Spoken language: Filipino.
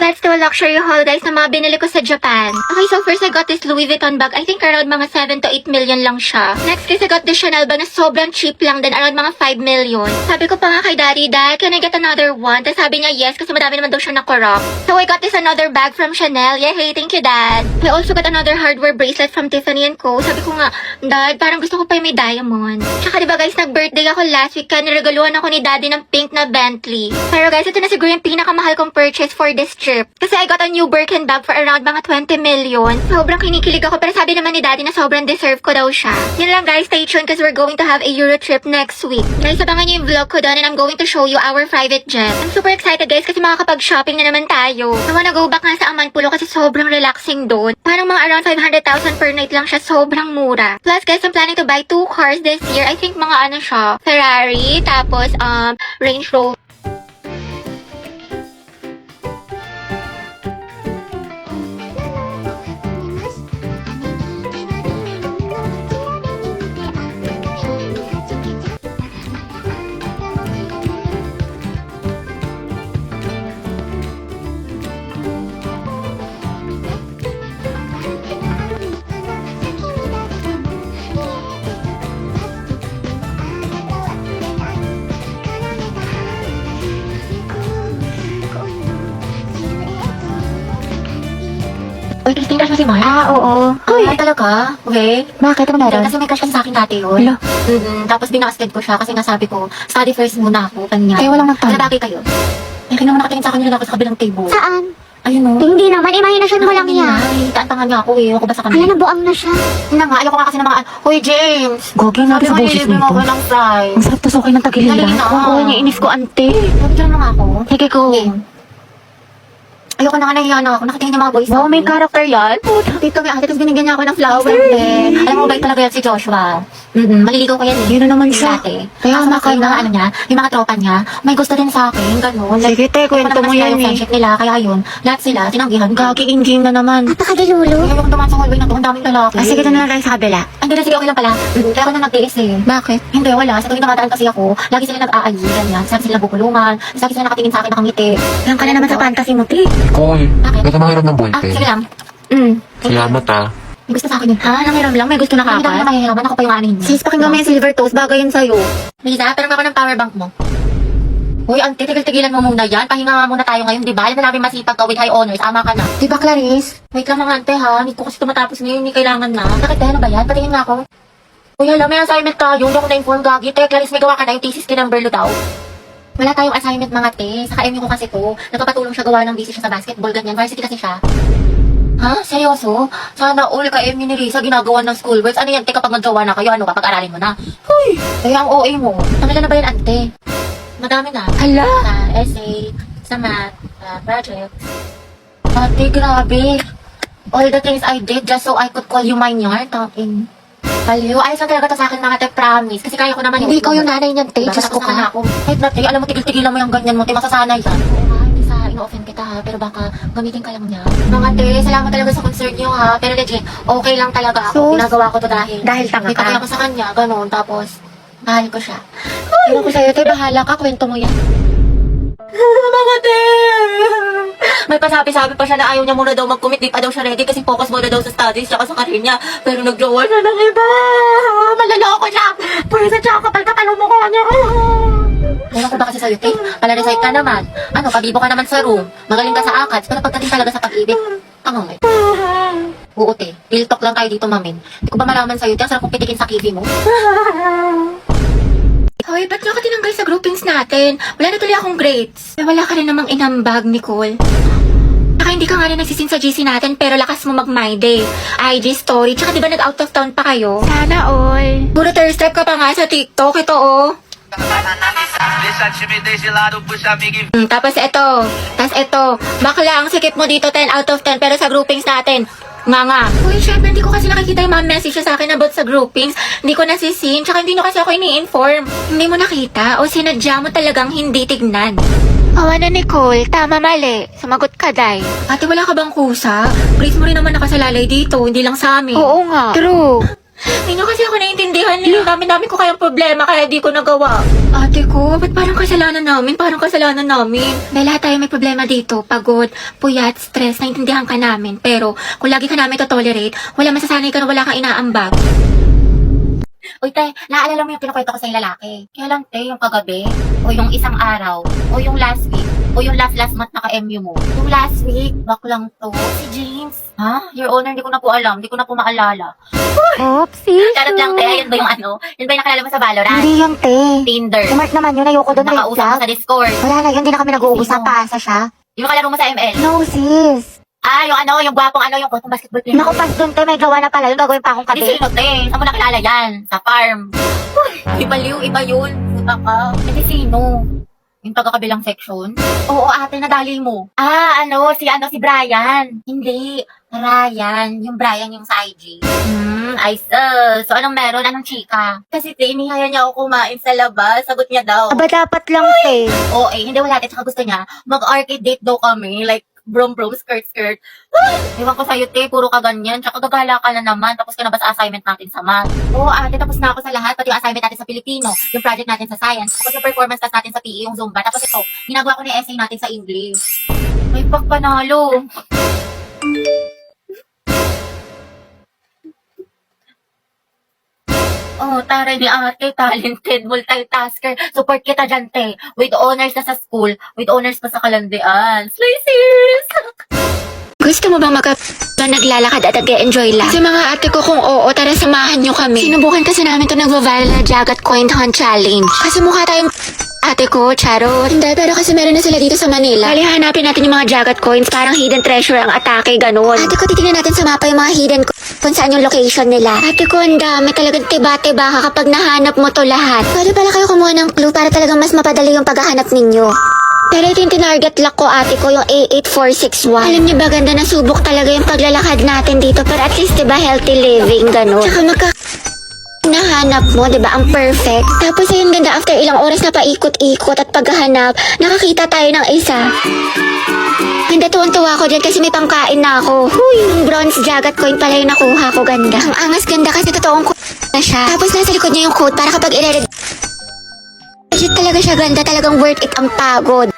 let's do a luxury haul guys na mga binili ko sa Japan. Okay, so first I got this Louis Vuitton bag. I think around mga 7 to 8 million lang siya. Next is I got this Chanel bag na sobrang cheap lang din, around mga 5 million. Sabi ko pa nga kay Daddy, Dad, can I get another one? Tapos sabi niya yes, kasi madami naman daw siya na-corrupt. So I got this another bag from Chanel. Yeah, hey, thank you Dad. I also got another hardware bracelet from Tiffany & Co. Sabi ko nga, Dad, parang gusto ko pa yung may diamond. Tsaka diba guys, nag-birthday ako last week, kaya niregaluhan ako ni Daddy ng pink na Bentley. Pero guys, ito na siguro yung pinakamahal kong purchase for this trip. Kasi I got a new Birkin bag for around mga 20 million. Sobrang kinikilig ako, pero sabi naman ni Daddy na sobrang deserve ko daw siya. Yun lang guys, stay tuned because we're going to have a Euro trip next week. Guys, abangan nyo yung vlog ko doon and I'm going to show you our private jet. I'm super excited guys kasi makakapag-shopping na naman tayo. I wanna go back nga sa Amanpulo kasi sobrang relaxing doon. Parang mga around 500,000 per night lang siya, sobrang mura. Plus guys, I'm planning to buy 2 cars this year. I think mga ano siya, Ferrari, tapos Range Rover. Uy, Christine, crush mo si Mark? Oo. Uy, talaga? Okay. Bakit? Ano meron? Kasi may crush kasi sa akin dati yun. Hala. Tapos binasted ko siya kasi nga sabi ko, study first muna ako. Kanya. Kaya walang nagtanong. Kaya bagay kayo. Eh, kaya naman nakatingin sa akin yung lalaki sa kabilang table. Saan? Ayun o. Hindi naman, imahinasyon mo lang yan. Ay, taantangan niya ako eh. Ako ba sa kanya? Kaya nabuang na siya. Yun na nga, ayoko nga kasi ng mga, Hoy, James! Gogi nga Sabi sa mo, boses nililibre mo nito. ako ng fries. Ang sarap tasukay ng tagiliran. Dali na. Oo, niinis ko, ante. Sabi dyan mo nga ako. Sige, go. Ayoko na nga nahiya na ako. Nakatingin yung mga boys Wow, sa may akin. character yan. Dito may ate, tapos binigyan niya ako ng flower. Alam mo, bait talaga yan si Joshua. Maliligaw ko yan eh. Yun na naman siya. Dati. Kaya Tapos maka yung mga ano niya, yung mga tropa niya, may gusto din sa akin, ganun. Sige, te, kwento mo yan yung eh. friendship nila, kaya yun, lahat sila, tinanggihan ko. Gagi, engine na naman. Napakagilulu. Kaya yung dumaan sa hallway na to, ang daming lalaki. Sige, doon na lang tayo sa kabila. Hindi na, sige, okay lang pala. Kaya ako na nagtiis eh. Bakit? Hindi, wala. Sa tuwing dumadaan kasi ako, lagi sila nag-aali, ganyan. Sabi sila bubulungan, sabi sila nakatingin sa akin, nakangiti. Yan ka na naman sa fantasy mo, te. Koy, Bakit? ganda mahirap ng Ah, sige boyfriend. lang. Salamat ah. May gusto sa akin yun. Ha? Nangiram lang? May gusto na Hindi na kapat? mahihiraman, ako pa yung anin niya. Sis, pakinggan mo yung silver toast. Bagay yun sa'yo. Lisa, pero ako ng power bank mo. Uy, auntie, tigil-tigilan mo muna yan. Pahinga nga muna tayo ngayon, di ba? Alam na namin masipag ka with high honors. Ama ka na. Di ba, Clarice? Wait lang mga ante ha. Hindi ko kasi tumatapos ngayon. Hindi kailangan na. Bakit ano ba yan? Patingin nga ako. Uy, hala, may assignment tayo. Hindi ako na-inform gagi. Te, Clarice, may gawa ka na yung thesis kinumberlo daw. Wala tayong assignment mga te. Saka MU ko kasi to. Nagpapatulong siya gawa ng busy siya sa basketball, ganyan. Varsity kasi siya. Ha? Seryoso? Sana all ka MU ni Risa ginagawa ng schoolworks. Ano yan, te, kapag magjowa na kayo, ano ba, pag-aralin mo na? Uy, kaya ang OA mo. Tangila na ba yan, ante? Madami na. Hala. Sa essay, sa math, project. Ate, grabe. All the things I did just so I could call you mine yard. Talking. Baliw. Ayos lang talaga to sa akin mga te, promise. Kasi kaya ko naman Hindi ikaw yung nanay niyan, te. Diba? Diyos ko Tapos na ka. ako. Kahit na te, alam mo, tigil-tigilan mo yung ganyan mo. Te, masasanay yan. Oo nga, hindi sa ino-offend kita ha. Pero baka gamitin ka lang niya. Mga te, salamat talaga sa concern niyo ha. Pero legit, okay lang talaga ako. Sus. Ginagawa ko to dahil Dahil tanga may ka. pati ako sa kanya. Ganun. Tapos, mahal ko siya. Ewan ko sa'yo, te, bahala ka. Kwento mo yan. Mga te! May pasabi-sabi pa siya na ayaw niya muna daw mag-commit. Di pa daw siya ready kasi focus muna daw sa studies tsaka sa career niya. Pero nag-jowa siya ng iba. Malaloko siya. Pwede siya kapal katalo mo ko niya. Ewan ko ba kasi sa'yo, te? Pala-recite ka naman. Ano, pabibo ka naman sa room. Magaling ka sa ACADS. Pero pagdating talaga sa pag-ibig, tanong eh. Oo, te. Real talk lang tayo dito, mamin. Hindi ko ba malaman sa'yo, te? Ang sarap kong pitikin sa kiwi mo. Hoy, ba't nyo ka tinanggal sa groupings natin? Wala na tuloy akong grades. Wala ka rin namang inambag, Nicole. Saka hindi ka nga rin nagsisin sa GC natin pero lakas mo mag-my day. IG story, tsaka di ba nag-out of town pa kayo? Sana all. Puro thirst trap ka pa nga sa TikTok, ito oh. Deixa a timidez de lado, puxa amigo e Tapos ito, bakla ang sikip mo dito 10 out of 10 pero sa groupings natin, nga. Uy, syempre, hindi ko kasi nakikita yung mga message sa akin about sa groupings. Hindi ko nasisin, tsaka hindi nyo kasi ako ini-inform. Hindi mo nakita o sinadya mo talagang hindi tignan. Awa na, Nicole. Tama, mali. Sumagot ka, Day. Ate, wala ka bang kusa? Grace mo rin naman nakasalalay dito, hindi lang sa amin. Oo nga. True. Hindi kasi ako naiintindihan nila. Dami-dami ko kayang problema kaya di ko nagawa. Ate ko, ba't parang kasalanan namin? Parang kasalanan namin. Dahil lahat tayo may problema dito. Pagod, puyat, stress, naintindihan ka namin. Pero kung lagi ka namin to-tolerate, wala masasanay ka na wala kang inaambag. Uy, te, naalala mo yung kinukwento ko sa lalaki? Kaya lang, te, yung kagabi, o yung isang araw, o yung last week, o yung last month naka-MU mo. Yung last week, baklang to, si James. Ha? Your Honor, hindi ko na po alam, hindi ko na po maalala. Oopsie. Charot lang, te, yan ba yung ano? Yan ba yung nakilala mo sa Valorant? Hindi yun, te. Tinder. Smart naman yun. Ayoko doon. Red Nakausap mo flag. sa Discord. Wala na yun. Hindi na kami nag-uusap. Sino? Paasa siya. Yung kalaro mo sa ML. No, sis. Yung ano, yung gwapong ano, yung gwapong basketball player. Naku, pas doon, te. May gawa na pala. Yung gagawin pa akong Hindi kape. sino, te? Saan mo nakilala yan? Sa farm. Uy, iba liw, iba yun. Puta ka. Hindi sino? Yung taga-kabilang section? Oo, ate, nadali mo. Si Brian. Hindi, Ryan. Yung Brian yung sa IG. I see. So, anong meron? Anong chika? Kasi, te, inihaya niya ako kumain sa labas. Sagot niya daw. Aba, dapat lang, te. Oo, hindi wala. Tsaka gusto niya, mag-arcade date daw kami. Like, brom, skirt. Iwan ko sa'yo, te, puro ka ganyan. Tsaka gagala ka na naman. Tapos ka na ba sa assignment natin sa math? Oo, ate, tapos na ako sa lahat. Pati yung assignment natin sa Filipino, yung project natin sa science, tapos yung performance test natin sa PE, yung Zumba. Tapos ito, ginagawa ko na yung essay natin sa English. May pagpanalo. Oh, taray ni ate, talented, multitasker. Support kita dyan, te. With honors na sa school, with honors pa sa kalandian. Slay sis! Gusto mo bang naglalakad at nag-enjoy lang? Sa mga ate ko kung oo, tara samahan nyo kami. Sinubukan kasi namin ito nagva-viral na Jagat Coin Hunt Challenge. Kasi mukha tayong ate ko, charot. Hindi, pero kasi meron na sila dito sa Manila. Kali hanapin natin yung mga Jagat Coins, parang hidden treasure ang atake, ganun. Ate ko, titignan natin sa mapa yung mga hidden kung saan yung location nila. Ate ko, ang dami talagang tiba-tiba ka kapag nahanap mo to lahat. Pwede pala kayo kumuha ng clue para talagang mas mapadali yung paghahanap ninyo. Pero ito yung tinarget lock ko, ate ko, yung A8461. Alam niyo ba, ganda na subok talaga yung paglalakad natin dito. Pero at least, diba, healthy living, ganun. Tsaka nahanap mo, diba, ang perfect. Tapos ayun, ganda, after ilang oras na paikot-ikot at paghahanap, nakakita tayo ng isa. Ganda, tuwang-tuwa ko dyan kasi may pangkain na ako. Huy, yung bronze Jagat Coin pala yung nakuha ko, ganda. Ang angas, ganda kasi totoong na siya. Tapos nasa likod niya yung code para kapag legit talaga siya, ganda, talagang worth it ang pagod.